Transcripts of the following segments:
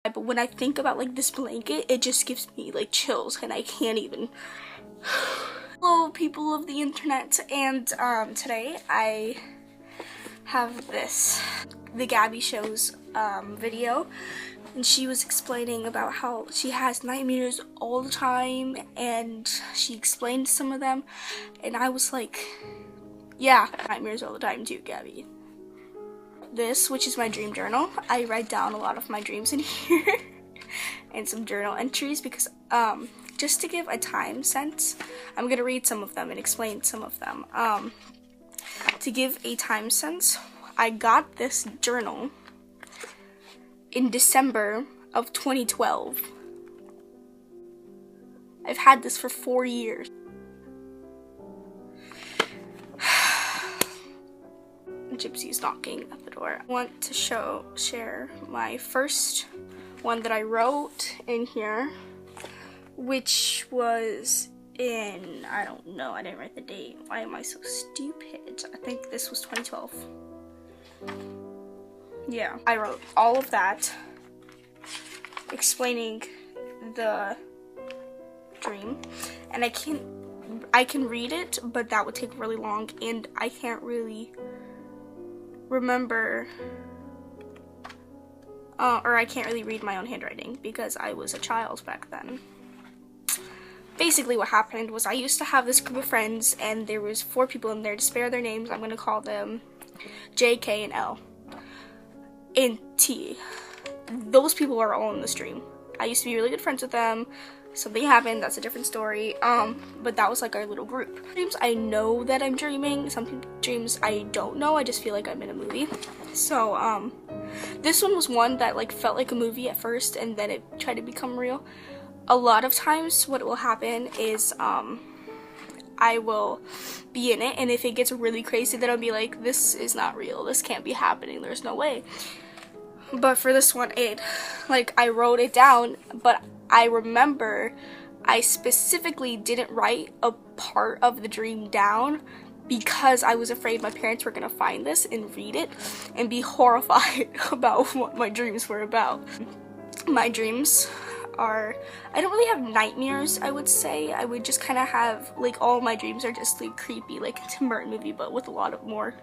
But when I think about like this blanket, it just gives me like chills, and I can't even. Hello people of the internet, and today I have the Gabby Show's video, and she was explaining about how she has nightmares all the time, and she explained some of them, and I was like, yeah, nightmares all the time too, Gabby. This, which is my dream journal, I write down a lot of my dreams in here and some journal entries because just to give a time sense, I'm gonna read some of them and explain some of them. To give a time sense, I got this journal in December of 2012. I've had this for 4 years. Gypsy's knocking at the door. I want to share my first one that I wrote in here, which was in, I don't know, I didn't write the date. Why am I so stupid? I think this was 2012. Yeah, I wrote all of that, explaining the dream, and I can read it, but that would take really long, and I can't really remember, or I can't really read my own handwriting because I was a child back then. Basically what happened was I used to have this group of friends, and there was 4 people in there. To spare their names, I'm going to call them J, K, and L. And T. Those people are all in the stream. I used to be really good friends with them. Something happened, that's a different story, but that was like our little group. Dreams, I know that I'm dreaming. Some dreams I don't know, I just feel like I'm in a movie. So, this one was one that like felt like a movie at first, and then it tried to become real. A lot of times what will happen is, I will be in it, and if it gets really crazy, then I'll be like, this is not real, this can't be happening, there's no way. But for this one, I wrote it down, but I remember I specifically didn't write a part of the dream down because I was afraid my parents were gonna find this and read it and be horrified about what my dreams were about. My dreams are, I don't really have nightmares, I would say. I would just kind of have, like, all my dreams are just like creepy, like a Tim Burton movie, but with a lot of more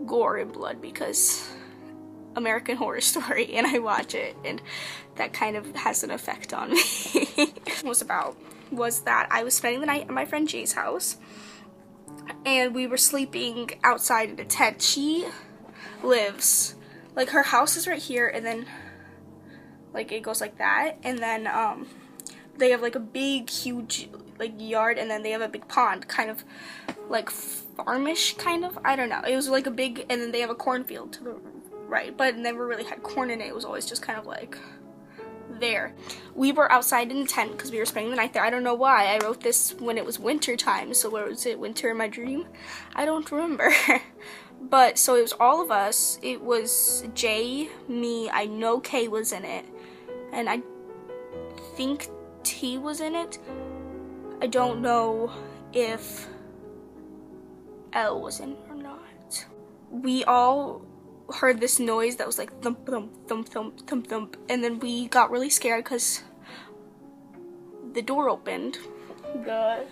gore and blood because American Horror Story, and I watch it, and that kind of has an effect on me. was that I was spending the night at my friend Jay's house, and we were sleeping outside in a tent. She lives, like, her house is right here, and then, like, it goes like that, and then, they have, like, a big, huge, like, yard, and then they have a big pond, kind of, like, farmish, kind of, I don't know. It was, like, a big, and then they have a cornfield to the right, but it never really had corn in it. It was always just kind of like there. We were outside in the tent because we were spending the night there. I don't know why. I wrote this when it was winter time, so where was it, winter in my dream? I don't remember. But so it was all of us. It was Jay, me, I know Kay was in it, and I think T was in it. I don't know if L was in it or not. We all heard this noise that was like thump thump thump thump thump thump, and then we got really scared because the door opened. Oh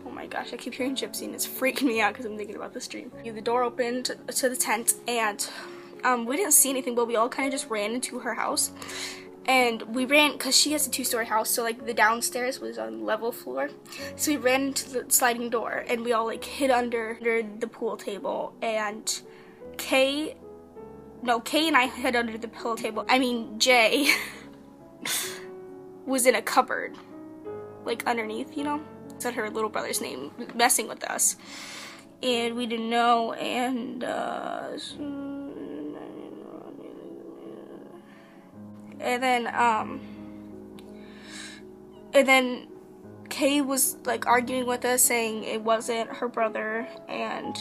my gosh, I keep hearing Gypsy and it's freaking me out because I'm thinking about this dream. The door opened to the tent, and we didn't see anything, but we all kind of just ran into her house, and we ran because she has a 2-story house, so like the downstairs was on the level floor, so we ran into the sliding door, and we all like hid under the pool table, and Kay and I hid under the pillow table. I mean, Jay was in a cupboard, like underneath, you know? Said her little brother's name, messing with us. And we didn't know, and then Kay was like arguing with us, saying it wasn't her brother, and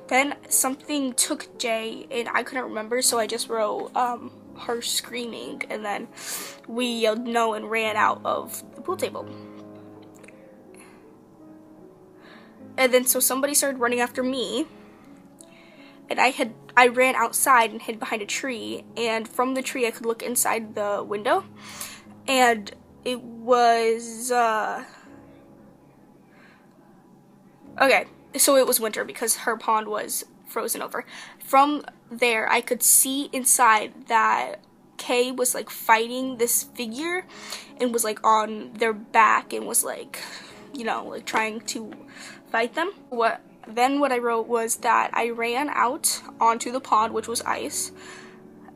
then something took Jay, and I couldn't remember, so I just wrote her screaming, and then we yelled no and ran out of the pool table. And then so somebody started running after me, and I ran outside and hid behind a tree, and from the tree I could look inside the window, and it was okay, so it was winter because her pond was frozen over. From there I could see inside that Kay was like fighting this figure and was like on their back and was like, you know, like trying to fight them. What I wrote was that I ran out onto the pond, which was ice,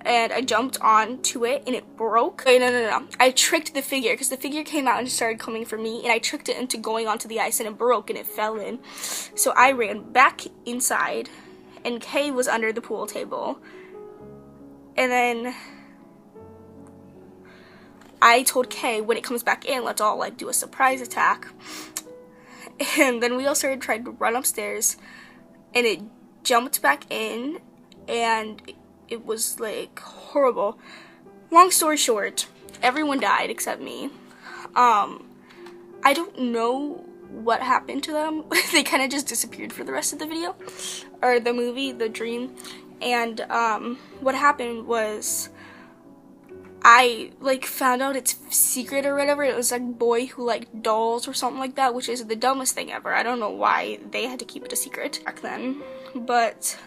and I jumped onto it and it broke. Wait, no. I tricked the figure because the figure came out and started coming for me, and I tricked it into going onto the ice and it broke and it fell in. So I ran back inside and Kay was under the pool table. And then I told Kay, when it comes back in, let's all like do a surprise attack. And then we all started trying to run upstairs, and it jumped back in, and it was like horrible. Long story short, everyone died except me. I don't know what happened to them. They kind of just disappeared for the rest of the video, or the movie, the dream. And what happened was I like found out its secret or whatever. It was like a boy who liked dolls or something like that, which is the dumbest thing ever. I don't know why they had to keep it a secret back then, but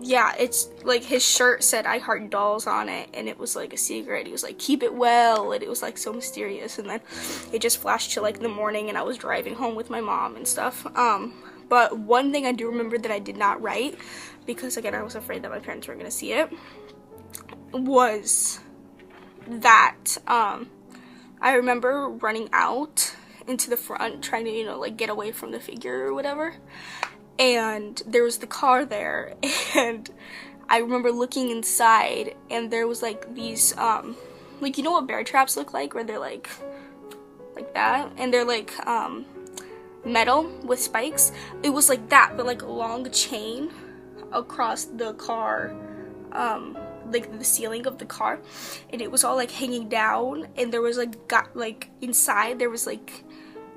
yeah, it's like his shirt said I heart dolls on it, and it was like a secret. He was like, keep it well, and it was like so mysterious. And then it just flashed to like the morning, and I was driving home with my mom and stuff. But one thing I do remember that I did not write, because again I was afraid that my parents were gonna see it, was that I remember running out into the front trying to, you know, like get away from the figure or whatever, and there was the car there, and I remember looking inside, and there was like these like, you know what bear traps look like, where they're like that, and they're like metal with spikes. It was like that, but like a long chain across the car, like the ceiling of the car, and it was all like hanging down, and there was like inside there was like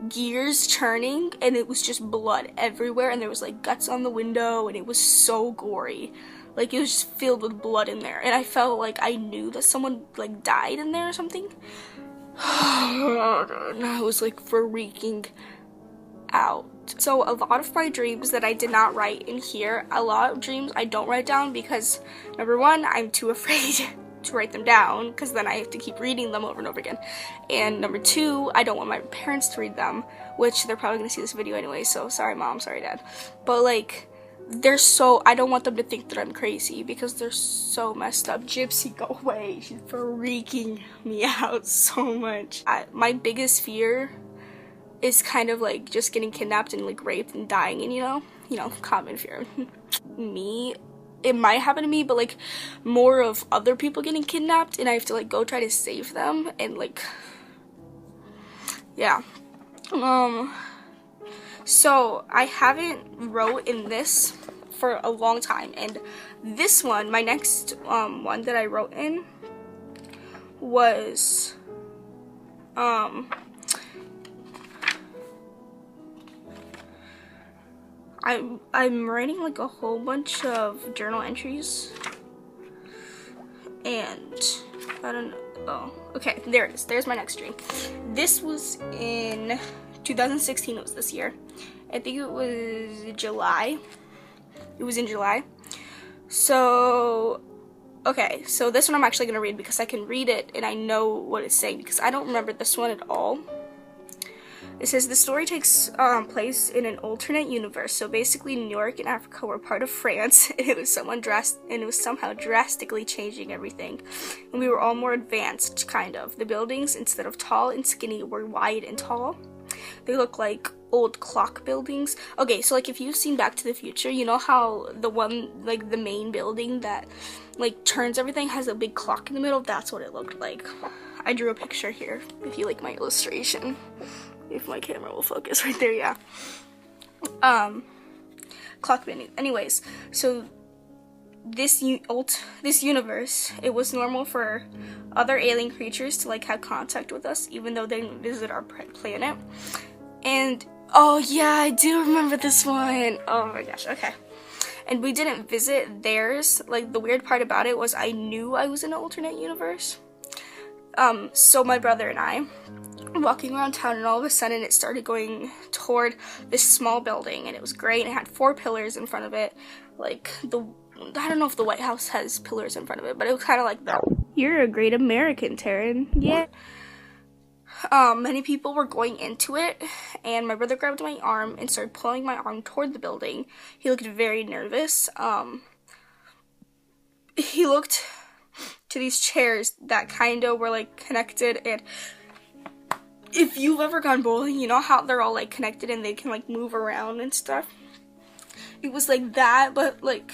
gears turning, and it was just blood everywhere, and there was like guts on the window, and it was so gory. Like, it was just filled with blood in there, and I felt like I knew that someone like died in there or something. I was like freaking out. So a lot of my dreams that I did not write in here, a lot of dreams I don't write down because, number one, I'm too afraid to write them down because then I have to keep reading them over and over again. And number two, I don't want my parents to read them, which they're probably going to see this video anyway, so sorry mom, sorry dad. But like, I don't want them to think that I'm crazy because they're so messed up. Gypsy, go away. She's freaking me out so much. My biggest fear is kind of like just getting kidnapped and like raped and dying, and you know, common fear. It might happen to me, but like more of other people getting kidnapped and I have to like go try to save them, and like, yeah. So I haven't wrote in this for a long time, and this one, my next one that I wrote in was I'm writing like a whole bunch of journal entries, and I don't know. Oh, okay, there it is. There's my next dream. This was in 2016. It was this year. I think it was July. It was in July. So, okay, so this one I'm actually gonna read because I can read it and I know what it's saying, because I don't remember this one at all. It says the story takes place in an alternate universe. So basically, New York and Africa were part of France, and it was somehow drastically changing everything. And we were all more advanced, kind of. The buildings, instead of tall and skinny, were wide and tall. They look like old clock buildings. Okay, so like if you've seen Back to the Future, you know how the one, like the main building that like turns everything has a big clock in the middle? That's what it looked like. I drew a picture here if you like my illustration. If my camera will focus right there, yeah. Clock bending. Anyways, so this universe, it was normal for other alien creatures to like have contact with us, even though they didn't visit our planet. And oh yeah, I do remember this one. Oh my gosh, okay. and we didn't visit theirs. Like, the weird part about it was I knew I was in an alternate universe. So my brother and I were walking around town, and all of a sudden it started going toward this small building, and it was great, and it had 4 pillars in front of it. Like, I don't know if the White House has pillars in front of it, but it was kind of like that. You're a great American, Taryn. Yeah. Many people were going into it, and my brother grabbed my arm and started pulling my arm toward the building. He looked very nervous. He looked to these chairs that kind of were, like, connected, and if you've ever gone bowling, you know how they're all, like, connected and they can, like, move around and stuff? It was like that, but, like,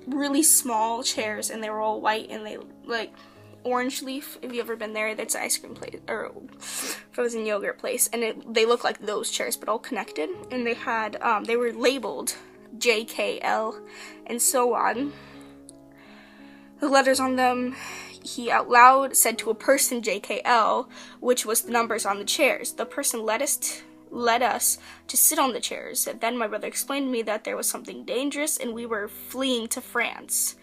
really small chairs, and they were all white, and they, like, Orange Leaf, if you've ever been there, that's an ice cream place, or frozen yogurt place, and they look like those chairs, but all connected, and they had, they were labeled JKL, and so on. The letters on them, he out loud said to a person JKL, which was the numbers on the chairs. The person led us to sit on the chairs. And then my brother explained to me that there was something dangerous and we were fleeing to France.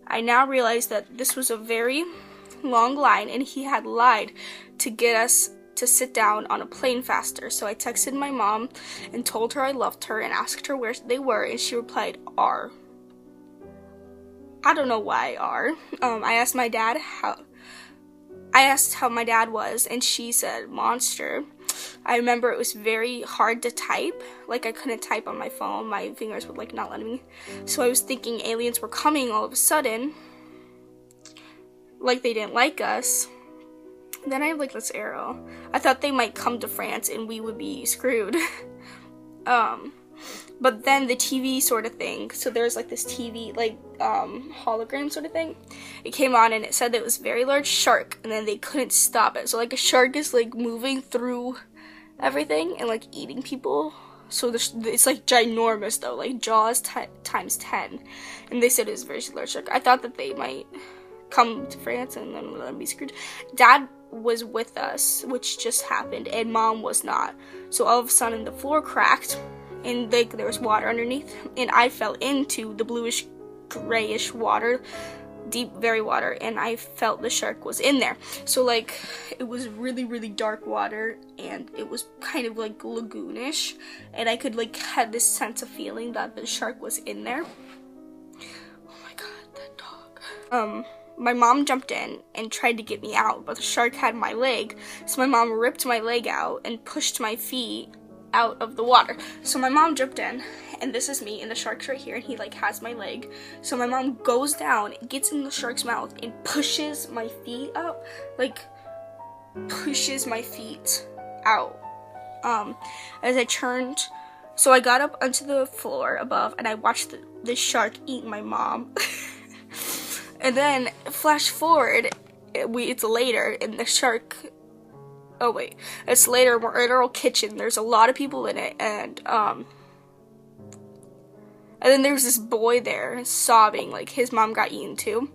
I now realized that this was a very long line, and he had lied to get us to sit down on a plane faster. So I texted my mom and told her I loved her and asked her where they were, and she replied, R. I don't know why R. I asked my dad how my dad was, and she said monster. I remember it was very hard to type. Like, I couldn't type on my phone. My fingers would, like, not let me. So I was thinking aliens were coming all of a sudden. Like, they didn't like us. Then I have, like, this arrow. I thought they might come to France and we would be screwed. But then the TV sort of thing, so there's, like, this TV, like, hologram sort of thing. It came on, and it said that it was a very large shark, and then they couldn't stop it. So, like, a shark is, like, moving through everything and, like, eating people. So it's, like, ginormous, though, like, Jaws times 10. And they said it was a very large shark. I thought that they might come to France and then let them be screwed. Dad was with us, which just happened, and Mom was not. So all of a sudden, the floor cracked, and there was water underneath, and I fell into the bluish grayish water, deep, very water, and I felt the shark was in there. So, like, it was really, really dark water, and it was kind of, like, lagoonish, and I could, like, had this sense of feeling that the shark was in there. Oh my god, that dog. My mom jumped in and tried to get me out, but the shark had my leg, so my mom ripped my leg out and pushed my feet out of the water. So my mom jumped in, and this is me, and the shark's right here, and he, like, has my leg. So my mom goes down, gets in the shark's mouth, and pushes my feet up, like, pushes my feet out. As I turned, so I got up onto the floor above, and I watched the shark eat my mom. And then, flash forward, it's later, and the shark, oh wait, it's later, we're in our kitchen, there's a lot of people in it, and then there's this boy there, sobbing, like, his mom got eaten too,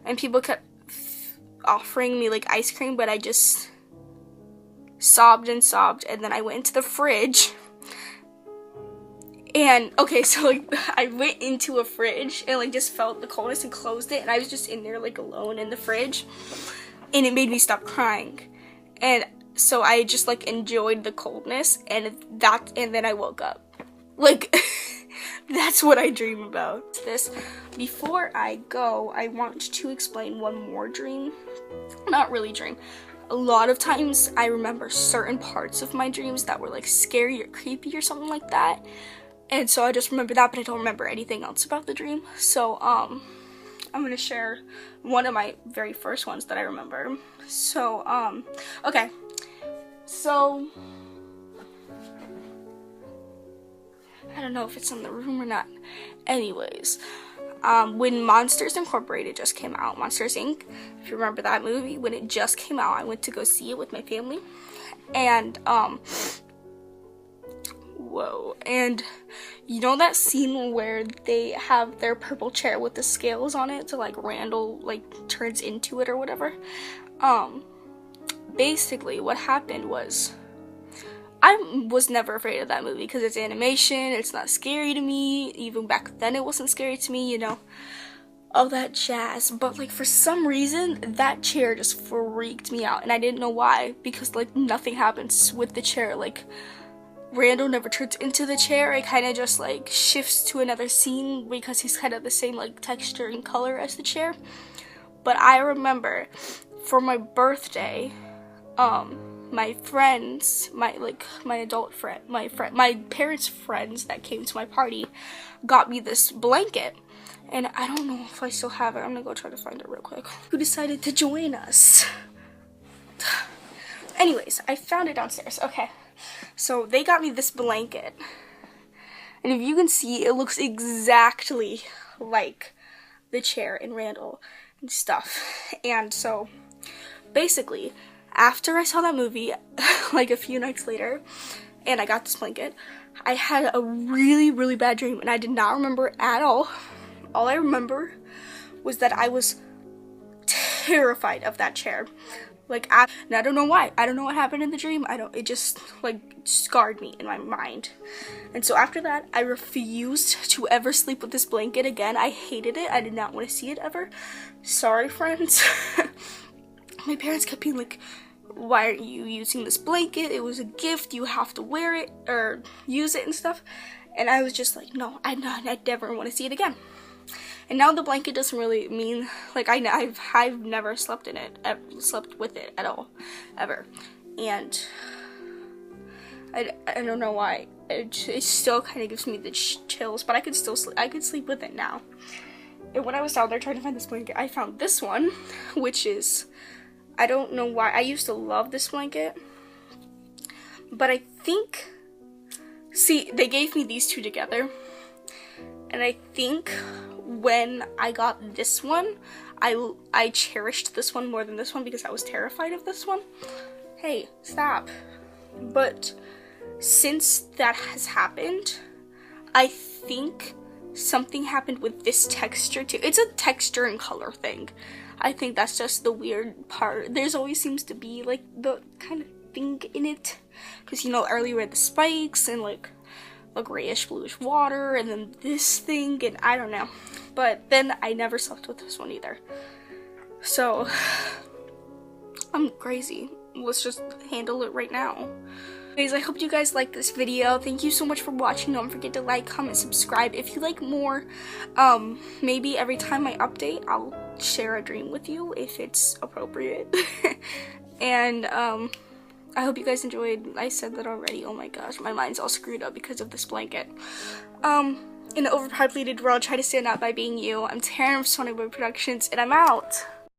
and people kept offering me, like, ice cream, but I just sobbed, and then I went into the fridge. And, okay, so, like, I went into a fridge and, like, just felt the coldness and closed it, and I was just in there, like, alone in the fridge, and it made me stop crying. And so I just, like, enjoyed the coldness, and then I woke up. Like, that's what I dream about. Before I go, I want to explain one more dream. Not really dream. A lot of times I remember certain parts of my dreams that were, like, scary or creepy or something like that. And so I just remember that, but I don't remember anything else about the dream. So, I'm gonna share one of my very first ones that I remember. So, okay. So, I don't know if it's in the room or not. Anyways, when Monsters Incorporated just came out, Monsters Inc., if you remember that movie, when it just came out, I went to go see it with my family. And, whoa, and you know that scene where they have their purple chair with the scales on it, so, like, Randall, like, turns into it or whatever? Basically what happened was I was never afraid of that movie because it's animation, it's not scary to me. Even back then it wasn't scary to me, you know, all that jazz. But like for some reason that chair just freaked me out, and I didn't know why, because like nothing happens with the chair. Like Randall never turns into the chair, it kind of just like shifts to another scene because he's kind of the same like texture and color as the chair. But I remember for my birthday, my friends, my parents' friends that came to my party got me this blanket. And I don't know if I still have it. I'm gonna go try to find it real quick. Who decided to join us? Anyways, I found it downstairs. Okay. So they got me this blanket. And if you can see, it looks exactly like the chair in Randall and stuff. And so basically, after I saw that movie, like a few nights later, and I got this blanket, I had a really, really bad dream, and I did not remember it at all. All I remember was that I was terrified of that chair. Like, and I don't know why. I don't know what happened in the dream. It just, like, scarred me in my mind. And so after that, I refused to ever sleep with this blanket again. I hated it. I did not want to see it ever. Sorry, friends. My parents kept being like, why aren't you using this blanket? It was a gift. You have to wear it or use it and stuff. And I was just like, no, I never want to see it again. And now the blanket doesn't really mean, like, I've never slept in it, slept with it at all, ever. And I don't know why. It still kind of gives me the chills, but I could sleep with it now. And when I was down there trying to find this blanket, I found this one, which is, I don't know why. I used to love this blanket, but I think, see, they gave me these two together, and I think when I got this one, I cherished this one more than this one because I was terrified of this one. Hey, stop. But since that has happened, I think something happened with this texture too. It's a texture and color thing. I think that's just the weird part. There's always seems to be like the kind of thing in it, because you know earlier we had the spikes and like a grayish bluish water, and then this thing, and I don't know. But then I never slept with this one either. So I'm crazy. Let's just handle it right now. Anyways, I hope you guys liked this video. Thank you so much for watching. Don't forget to like, comment, subscribe if you like more. Maybe every time I update, I'll share a dream with you if it's appropriate. And I hope you guys enjoyed. I said that already. Oh my gosh, my mind's all screwed up because of this blanket. In an overpopulated world, try to stand out by being you. I'm Taryn from Sonic Boy Productions, and I'm out.